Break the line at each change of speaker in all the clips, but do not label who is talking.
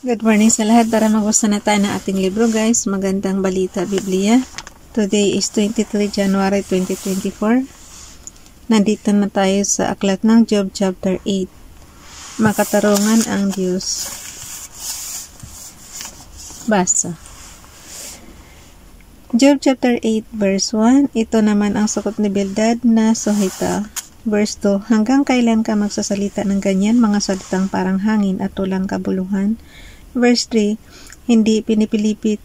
Good morning sa lahat. Tara magbasa na tayo ng ating libro guys. Magandang balita Biblia. Today is 23 January 2024. Nandito na tayo sa aklat ng Job chapter 8. Makatarungan ang Diyos. Basa. Job chapter 8 verse 1. Ito naman ang sagot ni Bildad na Suhita. Verse 2. Hanggang kailan ka magsasalita ng ganyan, mga salitang parang hangin at walang kabuluhan? Verse 3, hindi pinipilipit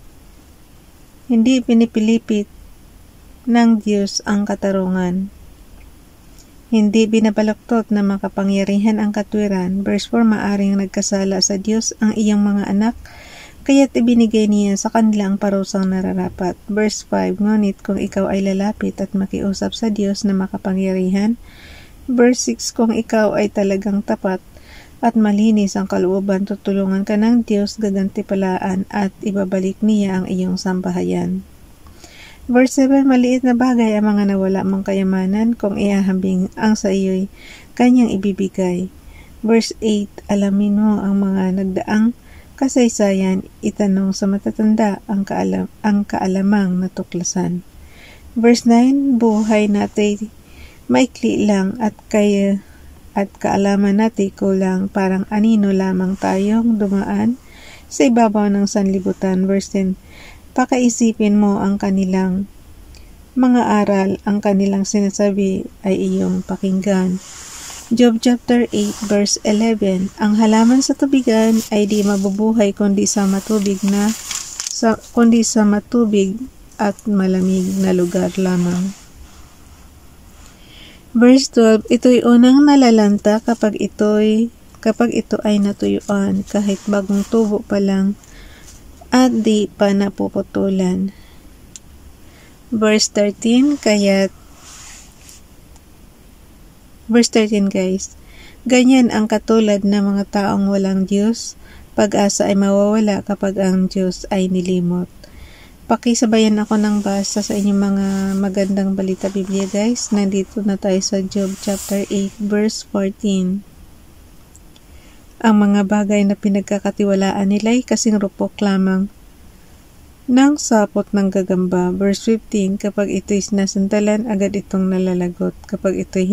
ng Diyos ang katarungan. Hindi binabaluktot na makapangyarihan ang katwiran. Verse 4, maaring nagkasala sa Diyos ang iyong mga anak, kaya't ibinigay niya sa kanila ang parusang nararapat. Verse 5, ngunit kung ikaw ay lalapit at makiusap sa Diyos na makapangyarihan. Verse 6, kung ikaw ay talagang tapat at malinis ang kalooban, tutulungan ka ng Diyos, gagantipalaan at ibabalik niya ang iyong sambahayan. Verse 7, maliit na bagay ang mga nawala mong kayamanan, kung ihahambing ang sa iyo'y kanyang ibibigay. Verse 8, alamin mo ang mga nagdaang kasaysayan, itanong sa matatanda ang kaalamang natuklasan. Verse 9, buhay natin maikli lang at kaalaman natin kulang, parang anino lamang tayong dumaan sa ibabaw ng sanlibutan. Verse 10, pakaisipin mo ang kanilang mga aral, ang kanilang sinasabi ay iyong pakinggan. Job chapter 8 verse 11, ang halaman sa tubigan ay di mabubuhay kundi sa matubig at malamig na lugar lamang. Verse 12, ito'y unang nalalanta kapag ito ay natuyuan, kahit bagong tubo pa lang at di pa napuputulan. Verse 13 guys, ganyan ang katulad ng mga taong walang Diyos, pag-asa ay mawawala kapag ang Diyos ay nilimot. Pakisabayan ako ng basa sa inyong mga magandang balita Biblia guys. Nandito na tayo sa Job chapter 8 verse 14. Ang mga bagay na pinagkakatiwalaan nila ay kasing rupok lamang ng sapot ng gagamba. Verse 15, kapag ito'y nasandalan, agad itong nalalagot. Kapag ito'y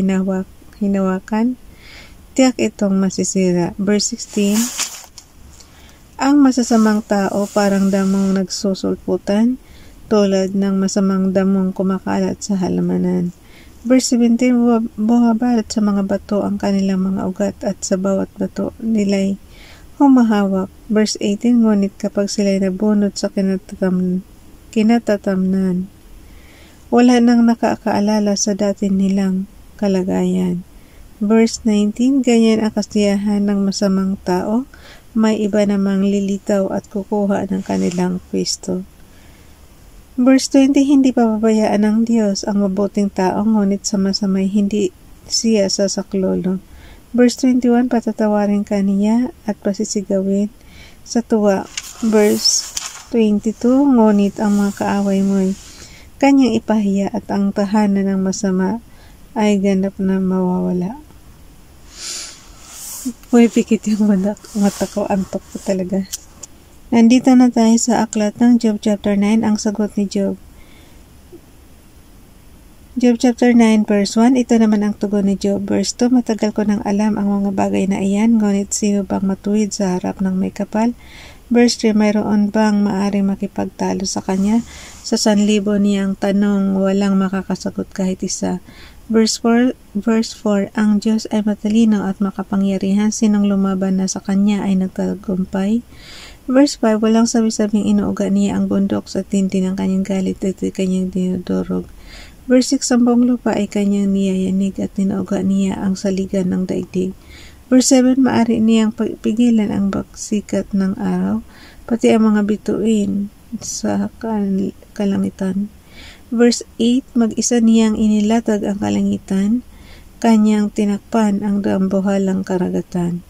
hinawakan, tiyak itong masisira. Verse 16, ang masasamang tao parang damong nagsusulputan, tulad ng masamang damong kumakalat sa halamanan. Verse 17, bumabalot sa mga bato ang kanilang mga ugat at sa bawat bato nila'y humahawak. Verse 18, ngunit kapag sila'y nabunot sa kinatatamnan, wala nang nakakaalala sa dati nilang kalagayan. Verse 19, ganyan ang kasiyahan ng masamang tao, may iba namang lilitaw at kukuha ng kanilang pwesto. Verse 20, hindi pababayaan ng Diyos ang mabuting tao, ngunit sa masamay hindi siya sasaklolo. Verse 21, patatawarin ka niya at pasisigawin sa tuwa. Verse 22, ngunit ang mga kaaway mo'y kanyang ipahiya at ang tahanan ng masama ay ganap na mawawala. Uy, pikit yung mata ko. Antok ko talaga. Nandito na tayo sa aklat ng Job chapter 9, ang sagot ni Job. Job chapter 9 verse 1, ito naman ang tugon ni Job. Verse 2, matagal ko nang alam ang mga bagay na iyan, ngunit sino bang matuwid sa harap ng may kapal? Verse 3, mayroon bang maaring makipagtalo sa kanya? Sa 1,000 niyang tanong, walang makakasagot kahit isa. Verse 4, ang Diyos ay matalino at makapangyarihan, sinong lumaban na sa kanya ay nagtagumpay. Verse 5, walang sabi-sabing inuuga niya ang bundok, sa tindi ng kanyang galit ito'y kanyang dinudurog. Verse 6, ang buong lupa ay kanyang niyayanig at inuuga niya ang saligan ng daigdig. Verse 7, maari niyang pigilan ang sikat ng araw, pati ang mga bituin sa kalangitan. Verse 8, mag-isa niyang inilatag ang kalangitan, kanyang tinakpan ang dambuhalang karagatan.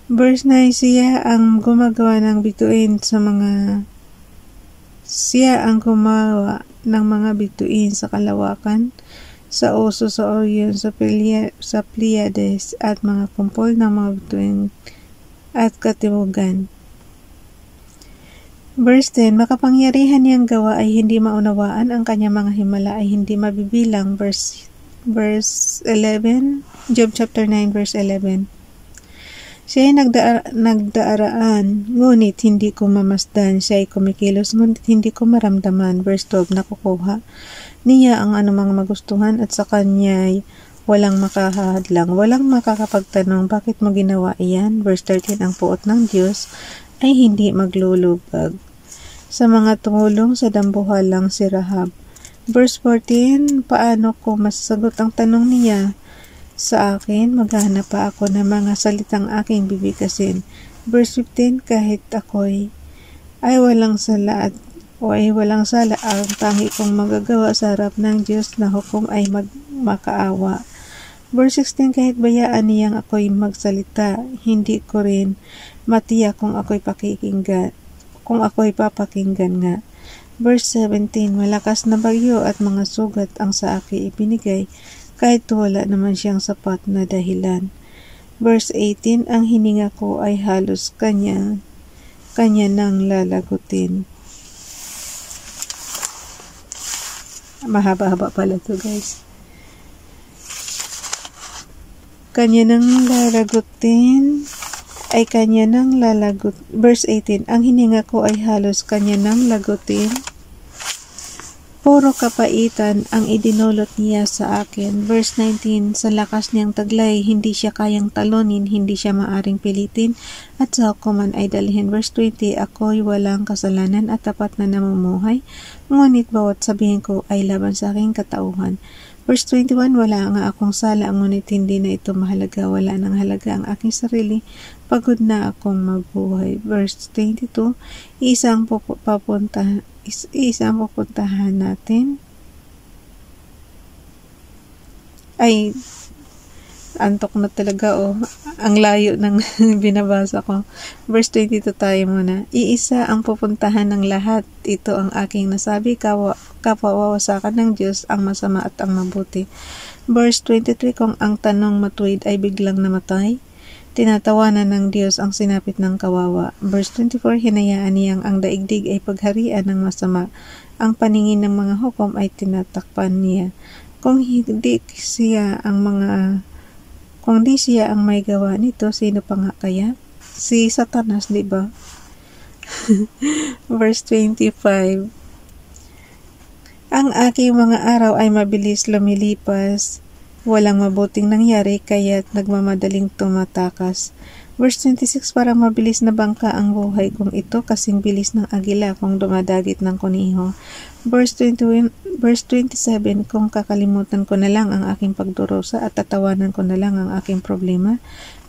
Verse 9, siya ang gumawa ng mga bituin sa kalawakan, sa oso, sa Orion, sa Pleiades, at mga kumpol ng mga bituin at katimugan. Verse 10, makapangyarihan niyang gawa ay hindi maunawaan, ang kanyang mga himala ay hindi mabibilang. Verse 11, Job chapter 9 verse 11. Siya ay nagdaraan, ngunit hindi ko mamasdan. Siya ay kumikilos, ngunit hindi ko maramdaman. Verse 12, nakukuha niya ang anumang magustuhan at sa kanya ay walang makahadlang. Walang makakapagtanong, bakit mo ginawa iyan? Verse 13, ang puot ng Diyos ay hindi maglulubag. Sa mga tumulong sa dambuhalang si Rahab. Verse 14, paano ko masasagot ang tanong niya? Sa akin, maghahanap pa ako ng mga salitang aking bibigkasin. Verse 15, kahit ako'y ay walang sala ang tangi kong magagawa sa harap ng Diyos na hukom ay makaawa. Verse 16, kahit bayaan niyang ako'y magsalita, hindi ko rin matiyak kung ako'y papakinggan nga. Verse 17, malakas na bagyo at mga sugat ang sa akin ibinigay, kahit wala naman siyang sapat na dahilan. Verse 18, ang hininga ko ay halos kanya nang lalagutin. Mahaba-haba pala to, guys. Verse 18, ang hininga ko ay halos kanya nang lagutin. Puro kapaitan ang idinulot niya sa akin. Verse 19, sa lakas niyang taglay, hindi siya kayang talunin, hindi siya maaring pilitin, at sa hukuman ay dalhin. Verse 20, ako'y walang kasalanan at tapat na namumuhay, ngunit bawat sabihin ko ay laban sa aking katauhan. Verse 21, wala nga akong sala, ngunit hindi na ito mahalaga, wala nang halaga ang aking sarili, pagod na akong mabuhay. Verse 22, isang pupuntahan natin ay antok na talaga ang layo ng binabasa ko. Verse 22 tayo muna. Iisa ang pupuntahan ng lahat, ito ang aking nasabi, kapawawasakan ng Diyos ang masama at ang mabuti. Verse 23, kung ang tanong matuwid ay biglang namatay, tinatawanan ng Diyos ang sinapit ng kawawa. Verse 24, hinayaan niyang ang daigdig ay pagharian ng masama. Ang paningin ng mga hukom ay tinatakpan niya. Kung di siya ang may gawa nito, sino pa nga kaya? Si Satanas, di ba? Verse 25, ang aking mga araw ay mabilis lumilipas. Walang mabuting nangyari, kaya't nagmamadaling tumatakas. Verse 26, parang mabilis na bangka ang buhay kong ito, kasing bilis ng agila kung dumadagit ng kuniho. Verse 27, kung kakalimutan ko na lang ang aking pagdurusa at tatawanan ko na lang ang aking problema.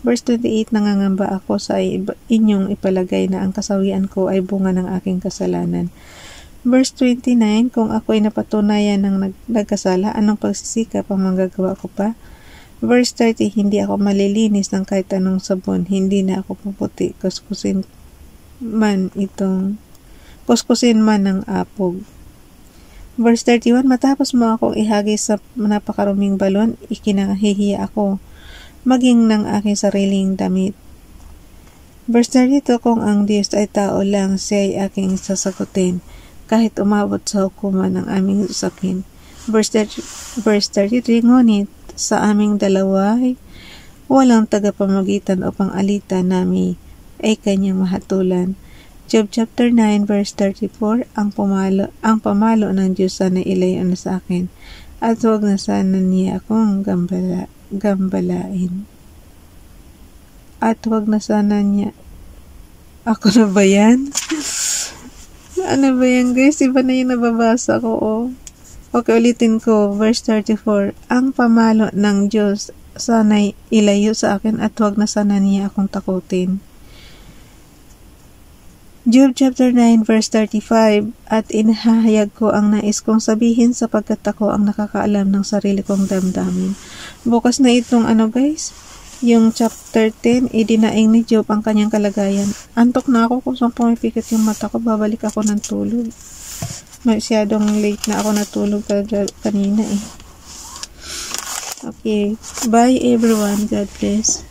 Verse 28, nangangamba ako sa inyong ipalagay na ang kasawian ko ay bunga ng aking kasalanan. Verse 29, kung ako'y napatunayan ng nagkasala, anong pagsisikap ang magagawa ko pa? Verse 30, hindi ako malilinis ng kahit anong sabon, hindi na ako puputi, kuskusin man ng apog. Verse 31, matapos mo akong ihagis sa napakaruming balon, ikinahihiya ako, maging ng aking sariling damit. Verse 32, kung ang Diyos ay tao lang, siya ay aking sasagutin, kahit umabot sa hukuman ng aming usapin. Verse 33, ngunit sa aming dalawa ay walang tagapamagitan upang alitan namin ay kanyang mahatulan. Job chapter 9 verse 34, ang pamalo ng Diyos sana ilayo na sa akin, at huwag na sana niya akong gambalain. At huwag na sana niya ako na ba yan? Ano ba yan, guys? Iba na yung nababasa ko, Okay, ulitin ko. Verse 34, ang pamalo ng Diyos sana'y ilayo sa akin, at huwag na sana niya akong takutin. Job chapter 9 verse 35, at inahayag ko ang nais kong sabihin sapagkat ako ang nakakaalam ng sarili kong damdamin. Bukas na itong guys, yung chapter 10, idinaing ni Job ang kanyang kalagayan. Antok na ako, kung saan pumipikit yung mata ko, babalik ako ng tulog. Masyadong late na ako natulog kanina Okay, bye everyone, God bless.